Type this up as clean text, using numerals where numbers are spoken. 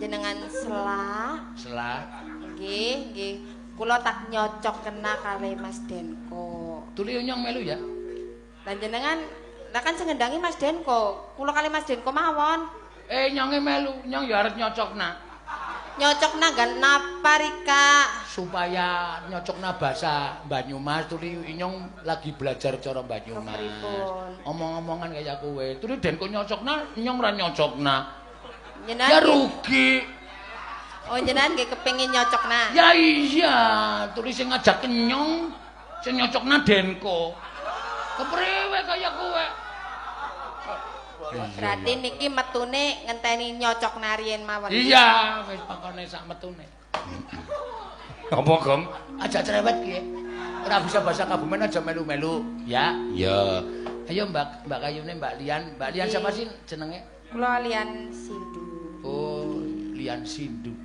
Jenengan Sela. Sela. Nggih, nggih. Kula tak nyocok kena kali Mas Denko. Tuli nyong melu ya. Lah jenengan lah kan sing ngendangi Mas Denko. Kula kali Mas Denko mawon. Nyonge melu, nyong ya arep nyocokna. Nyocokna gan napa Rika? Supaya nyocokna bahasa Banyumas, tuli nyong lagi belajar cara Banyumas. Omong-omongan kaya kowe. Tuli Denko nyocokna, nyong ra nyocokna. Ya rugi. Oh jenengan nggih kepengin nyocokna. Ya iya, tuli sing ngajak nyong, sing nyocokna Denko. Kepriwe kaya kowe? Berarti niki metune ngenteni nyocok narien mawon. Iya, wis pakone sak metune. Apa, Gong? Aja cerewet ki. Ora bisa bahasa Kabumen aja melu-melu, ya. Ya. Ayo Mbak Kayune, Mbak Lian. Mbak Lian siapa sih jenenge? Kula Lian Sindu. Oh, Lian Sindu.